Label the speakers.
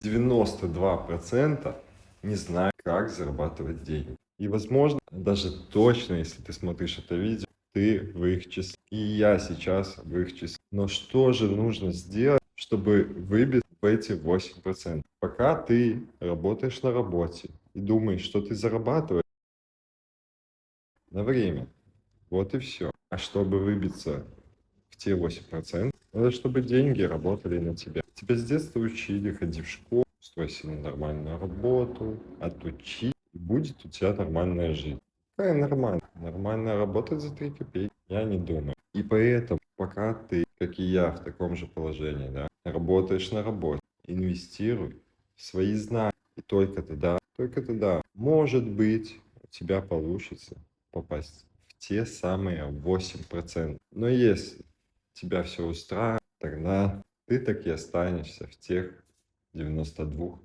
Speaker 1: 92% не знают, как зарабатывать деньги. И, возможно, даже точно, если ты смотришь это видео, ты в их числе. И я сейчас в их числе. Но что же нужно сделать, чтобы выбить в эти 8%? Пока ты работаешь на работе и думаешь, что ты зарабатываешь на время. Вот и все. А чтобы выбиться в те 8%, надо, чтобы деньги работали на тебя. Тебя с детства учили, ходи в школу, устройся на нормальную работу, отучи, и будет у тебя нормальная жизнь. Какая нормальная? Нормально работать за 3 копейки? Я не думаю. И поэтому, пока ты, как и я, в таком же положении, да, работаешь на работе, инвестируй в свои знания. И только тогда, может быть, у тебя получится попасть в те самые 8%. Но если тебя все устраивает, тогда ты так и останешься в тех 92%.